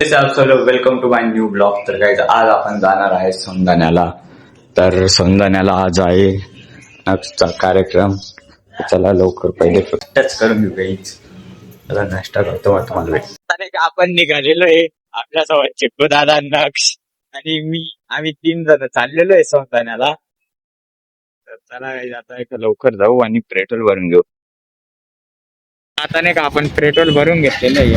Welcome to my new blog. तर guys आज आपण जाणार आहे सौंदाण्याला. तर सौंदाण्याला आज आहे नाश्ता कार्यक्रम. चला लवकर पहिले टच करून घेऊ गाईज. चला नाश्ता करतो मग तुम्हाला भेट. आपण निघालेलो आहे आपल्यासोबत चिक्कू दादा, नक्ष आणि मी. आम्ही 3 जण चाललेलो आहे सौंदाण्याला. तर चला गाईज आता एक लवकर जाऊ आणि पेट्रोल भरून घेऊ. आता नाही का आपण पेट्रोल भरून घेतलेलं आहे.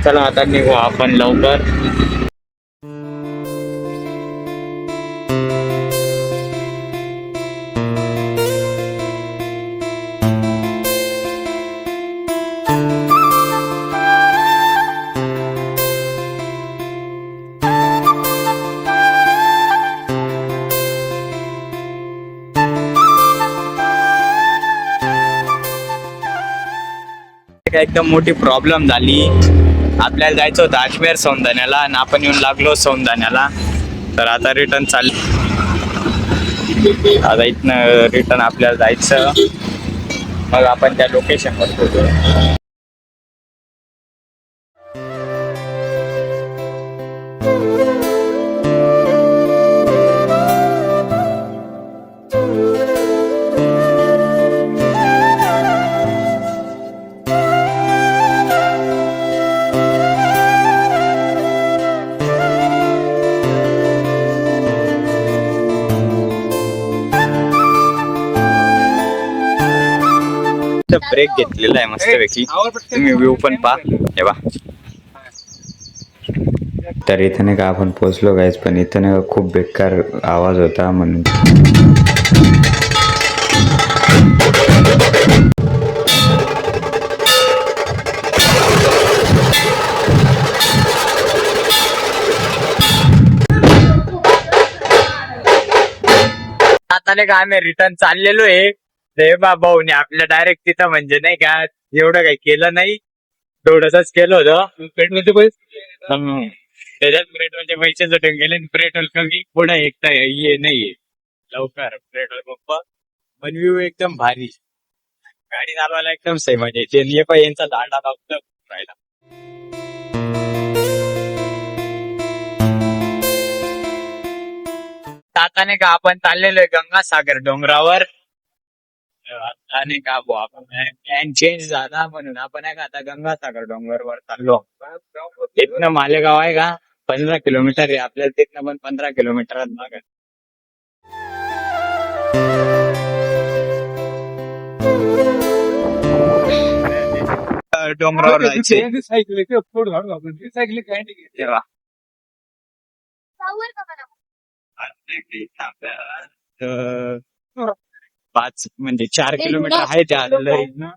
चला आता निघू आपण लवकर. एकदम मोठी प्रॉब्लेम झाली. आपल्याला जायचं होतं अजमेर सौंदाण्याला आणि आपण येऊन लागलो सौंदाण्याला. तर आता रिटर्न आता इथनं रिटर्न आपल्याला जायचं. मग आपण त्या लोकेशनवर पोहोचू. ब्रेक घेतलेला आहे मस्तपैकी. तुम्ही व्ह्यू पण पहा हे बा. तर इथं नाही का आपण पोहोचलो गायच, पण इथं नाही का खूप बेकार आवाज होता म्हणून. आता नाही का आम्ही रिटर्न चाललेलो आहे. देवा भाऊने आपल्या डायरेक्ट तिथं म्हणजे नाही का एवढं काही केलं नाही, थोडंसच केलं होतं. पेट्रोलचे पैसे त्याच्यात पेट्रोलचे पैसे जटून गेले. पेट्रोल कमी पुढे एकटा ये नाहीये लवकर पेट्रोल पंप. पण व्ह्यू एकदम भारी. गाडी चालवायला एकदम सही मजा येते. यांचा दांडा लागतो राहिला. आता नाही का आपण चाललेलो आहे गंगासागर डोंगरावर. आणि का आपण प्लॅन चेंज झाला म्हणून आपण आहे का आता गंगासागर डोंगरवर चाललो. तिथनं मालेगाव आहे का 15 किलोमीटर आहे. आपल्याला तिथनं पण 15 किलोमीटरात माग डोंगरावर जायचे. तेव्हा 5 म्हणजे 4 किलोमीटर आहे त्या इथनं.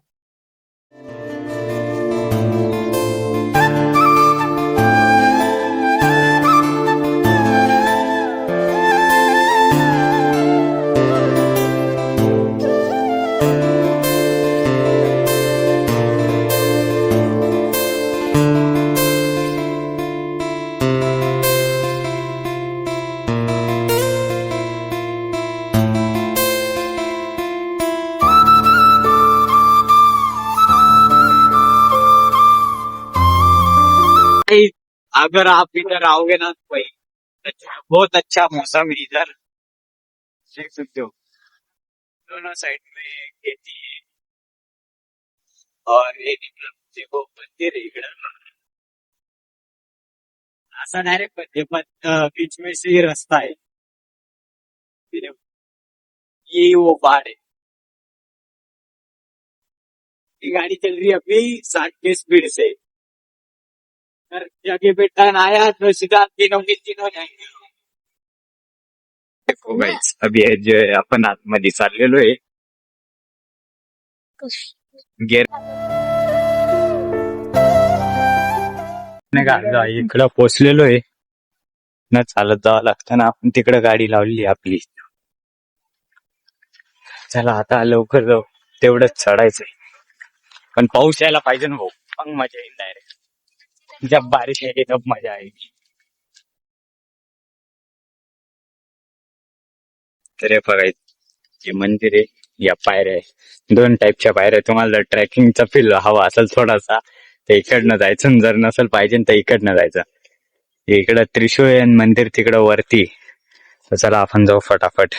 अगर आप इधर आओगे ना तो बहुत अच्छा मौसम है इधर. देख सकते हो दोनों साइड में खेती है. और एक देखो मंदिर है इकडं. असा डायरेक्ट बीच में से ही रास्ता है. ये वो पहाड़ है. ये गाड़ी चल रही है अभी 60 की स्पीड से. जगह पे टर्न आया तो सीधा तीनों के तीनों जाएंगे. देखो गाइस अभी जो है आपण आतमध्ये चाललेलो आहे. गेर इकडं पोचलेलो आहे. न चालत जावं लागतं ना. आपण तिकडं गाडी लावली आपली. चला आता लवकर जाऊ. तेवढंच चढायचंय. पण पाऊस यायला पाहिजे ना भाऊ. मग मजा येईल डायरेक्ट. जब बारिश आएगी तब मजा आएगी. तर हे बघायचं हे मंदिर आहे. या पायऱ्या आहे. 2 टाईपच्या पायऱ्या. तुम्हाला जर ट्रेकिंगचा फील हवा असेल थोडासा तर इकडनं जायचं आणि जर नसेल पाहिजे तर इकडनं जायचं. इकडं त्रिशूळ मंदिर तिकडं वरती. तर चला आपण जाऊ फटाफट.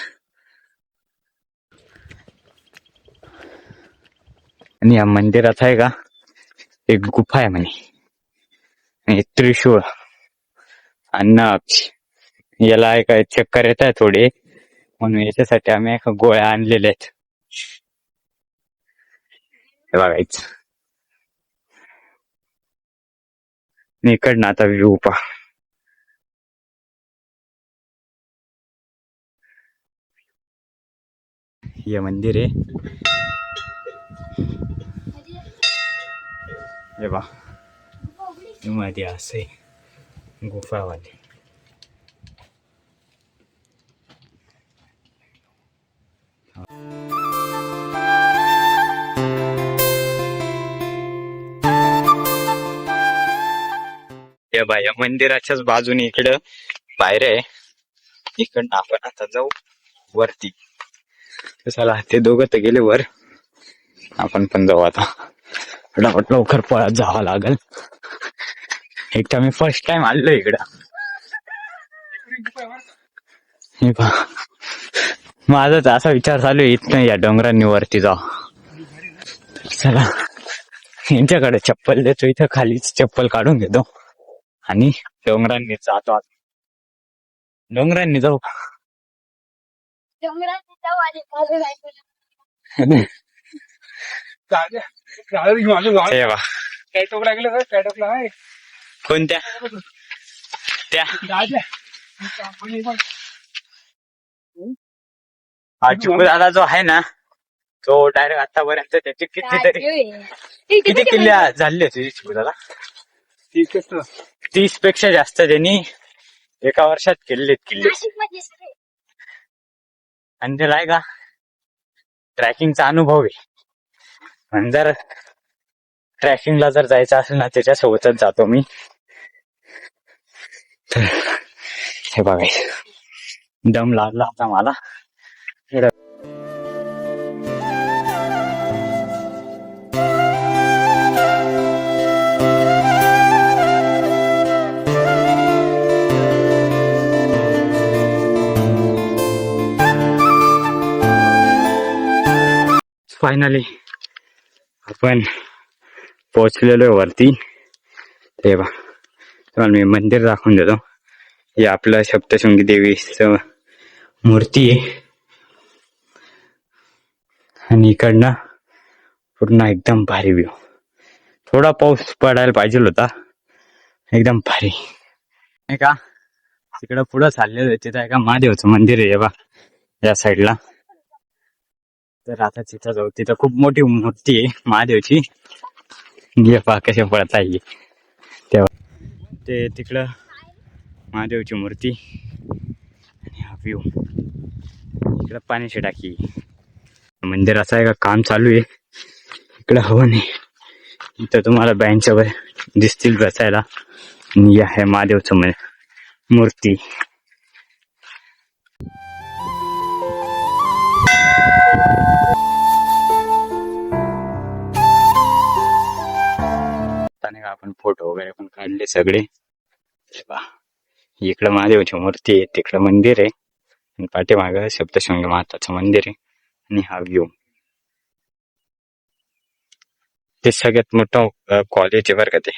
आणि या मंदिरात आहे का एक गुफा आहे म्हणे, आणि त्रिशूळ आणि नक्ष याला एक चक्कर येत आहे थोडे, म्हणून याच्यासाठी आम्ही एक गोळ्या आणलेल्या आहेत. हे बघायचं. इकडनं आता व्ह्यू पहा. हे मंदिर आहे. हे बा मध्ये असे गुफावाले. या बा या मंदिराच्याच बाजूने इकडं पायऱ्या आहे. इकडनं आपण आता जाऊ वरती. चला ते दोघं तर गेले वर, आपण पण जाऊ आता. फटाफट लवकर पळत जावं लागल. एकदा मी फर्स्ट टाइम आलो इकडं. हे पहा माझा तर असा विचार चालू आहे इथनं या डोंगरांनी वरती जाऊ. चला यांच्याकडे चप्पल देतो, इथं खालीच चप्पल काढून घेतो आणि डोंगरांनी जातो. डोंगरांनी जाऊ. कोणत्या त्या चिकूदादा जो आहे ना तो डायरेक्ट आतापर्यंत त्याचे किती किल्ले झाले तुझे चिकूदादा? 30 पेक्षा जास्त त्यांनी एका वर्षात केलेत किल्ले. आणि त्याला आहे का ट्रॅकिंगचा अनुभव आहे. आणि जर ट्रॅकिंगला जर जायचं असेल ना त्याच्यासोबतच जातो मी. तर हे बघायचं दम लागला आता मला. फायनली आपण पोहोचलेलो वरती. ते बा तुम्हाला मी मंदिर दाखवून देतो. हे आपलं सप्तशृंगी देवीचं मूर्ती आहे. आणि इकडनं पूर्ण एकदम भारी व्ह्यू. थोडा पाऊस पडायला पाहिजे होता. एकदम भारी नाही का. तिकडं पुढं चाललेलं आहे तिथं एका महादेवचं मंदिर आहे बा या साईडला. तर आता तिथं जाऊ. तिथं खूप मोठी मूर्ती आहे महादेवची. ये पहा कशा पडता येईल तेव्हा ते तिकडं महादेवची मूर्ती. आणि हा व्ह्यू इकडं पाण्याची टाकी. मंदिराचं आहे का काम चालू आहे. इकडं हवं नाही. इथं तुम्हाला बेंचवर दिसतील बसायला. आणि आहे महादेवचं मूर्ती. आपण फोटो वगैरे पण काढले सगळे. इकडं महादेवची मूर्ती आहे, तिकडं मंदिर आहे, आणि पाठीमागं सप्तशृंगी माताचं मंदिर आहे. आणि हा व्ह्यू. ते सगळ्यात मोठं कॉलेज आहे बरं का ते.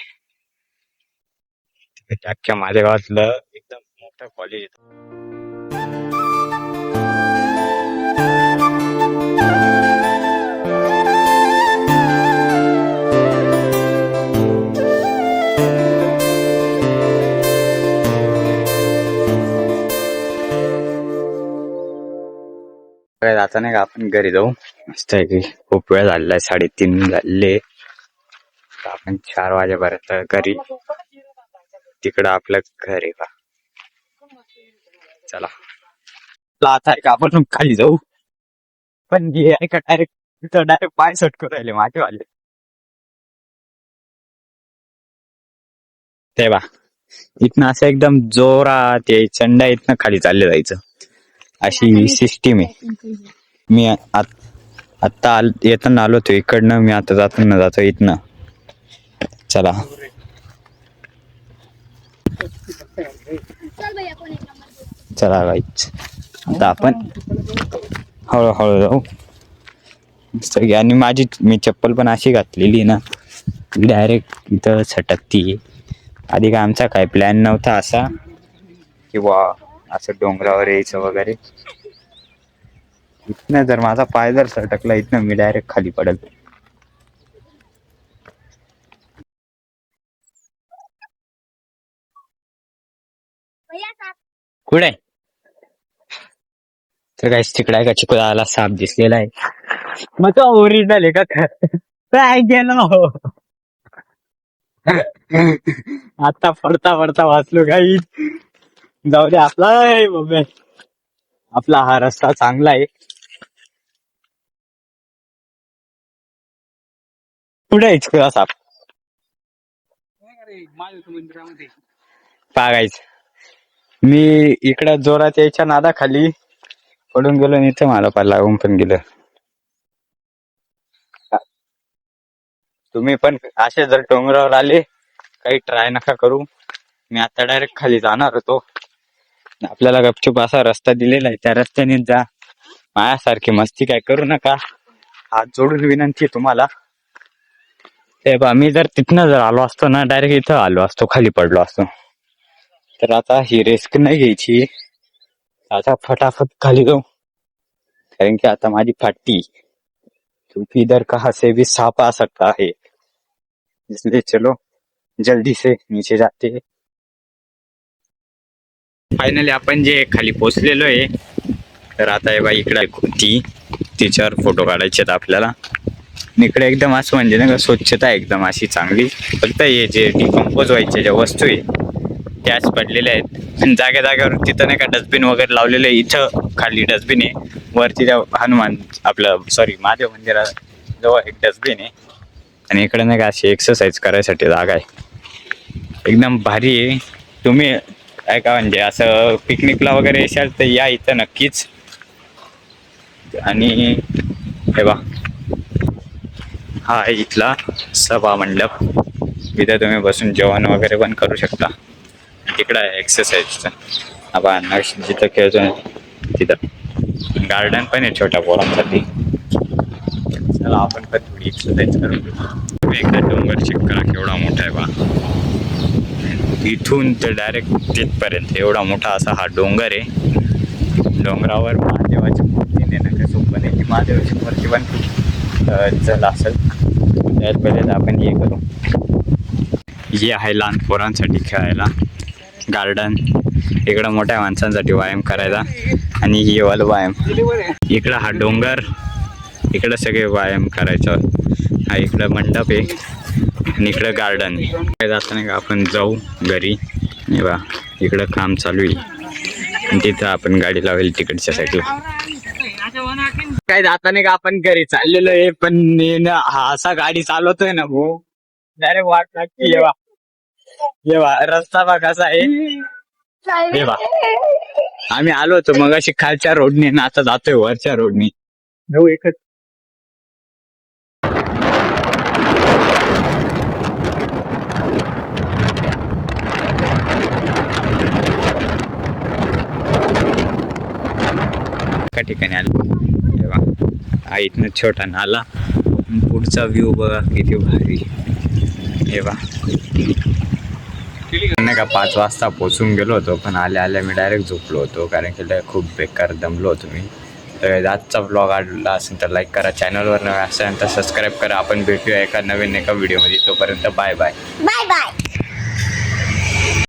अख्ख्या माझ्या गावातलं एकदम मोठं कॉलेज आहे. आता नाही का आपण घरी जाऊ. मस्त आहे की खूप वेळ झालेला आहे. 3:30 झाले. आपण 4 वाजेपर्यंत घरी. तिकडं आपलं घर आहे का. चला आता आहे का आपण खाली जाऊ. पण आहे का डायरेक्ट पाय सटकू राहिले माझे वाले. ते बा इथनं असं एकदम जोरात यायचं, इथनं खाली चालले जायचं, अशी सिस्टीम आहे. मी आता येताना आलो होतो इकडनं. मी आता जातो इथनं. चला चला गाईच, आता आपण हळूहळू जाऊ. सगळी आणि मी चप्पल पण अशी घातलेली ना, डायरेक्ट इथं सटकती. आधी का आमचा काय प्लॅन नव्हता असा किंवा असं डोंगरावर यायचं वगैरे. इथनं जर माझा पाय जर सटकला इथनं, मी डायरेक्ट खाली पडेल. कुठे तर काय तिकडे आहे का चिकूला साप दिसलेला आहे. मग तो ओरिजिनल आहे का काय गेलो. आता पडता पडता वाचलो काही. जाऊ दे, आपला आहे बाबा, आपला हा रस्ता चांगला आहे. कुठे आहे चिकूला साप पागायचं. मी इकडं जोरात यायच्या नादा खाली पडून गेलो आणि इथं मला पार लागून पण गेलं. तुम्ही पण असे जर डोंगरावर आले काही ट्राय नका करू. मी आता डायरेक्ट खाली जाणार होतो. आपल्याला गपचूप असा रस्ता दिलेला आहे, त्या रस्त्याने जा. माझ्यासारखी मस्ती काय करू नका. हात जोडून विनंती आहे तुम्हाला. ते बा, मी जर तिथनं जर आलो असतो ना, डायरेक्ट इथं आलो असतो, खाली पडलो असतो. तर आता ही रिस्क नाही घ्यायची, आता फटाफट खाली जाऊ. कारण की आता माझी फाटी, क्योंकि इधर कहाँ से भी सांप आ सकता है, इसलिए चलो जल्दी से नीचे जाते. फायनली आपण जे खाली पोचलेलो आहे. तर आता हे बाई इकडे होती, तिच्यावर फोटो काढायचे आहेत आपल्याला. इकडे एकदम असं म्हणजे ना स्वच्छता एकदम अशी चांगली. फक्त हे जे डिकम्पोज व्हायचे ज्या वस्तू आहे त्याच पडलेल्या आहेत. आणि जाग्या जाग्यावर तिथं नाही का डस्टबिन वगैरे लावलेलं आहे. इथं खाली डस्टबिन आहे, वरती त्या हनुमान महादेव मंदिराजवळ एक डस्टबिन आहे. आणि इकडे नाही का अशी एक्सरसाइज करायसाठी जागा आहे, एकदम भारी आहे. तुम्ही काय का म्हणजे असं पिकनिकला वगैरे येशाल तर या इथं नक्कीच. आणि हे बा, हा आहे इथला सभा मंडप. इथे तुम्ही बसून जेवण वगैरे पण करू शकता. तिकडं आहे एक्सरसाइजचं. आपण जिथं खेळतो तिथं गार्डन पण आहे छोट्या पोरांसाठी. चला आपण पण थोडी एक्सरसाइज करू. एकदा डोंगर चेक करा केवढा मोठा आहे बा. इथून तर डायरेक्ट तिथपर्यंत एवढा मोठा असा हा डोंगर आहे. डोंगरावर महादेवाची मूर्ती नेणं काय सोपं नाही. ती महादेवाची मूर्ती पण खूप जल असेल. त्यात पहिले आपण हे करू. हे आहे लहान पोरांसाठी खेळायला गार्डन. इकडं मोठ्या माणसांसाठी व्यायाम करायला. आणि हे वाला व्यायाम इकडं हा डोंगर, इकडं सगळे व्यायाम करायचं. हा इकडं मंडप आहे आणि इकडं गार्डन आहे. काय जातं नाही का आपण जाऊ घरी. हे बा इकडं काम चालू आहे आणि तिथं आपण गाडी लावेल तिकडच्या साईडला. काय जाता नाही का आपण घरी चाललेलो आहे, पण हा असा गाडी चालवतोय ना भाऊ, डायरेक्ट वाट लागते. येवा रस्ता बा कसा आहे. हे बा आम्ही आलो होतो मग अशी खालच्या रोडने ना, आता जातोय वरच्या रोडने. जाऊ एकच एका ठिकाणी आलो. तेव्हा इथनं छोटा नाला, पुढचा व्ह्यू बघा किती भारी. हे बा नाही का 5 वाजता पोचून गेलो होतो, पण आल्या आल्या मी डायरेक्ट झोपलो होतो कारण की खूप बेकार दमलो होतो मी. तर आजचा व्लॉग आवडला असेल तर लाईक करा, चॅनलवर नवीन असेल तर सबस्क्राईब करा. आपण भेटूया एका नवीन व्हिडिओमध्ये. तोपर्यंत बाय बाय.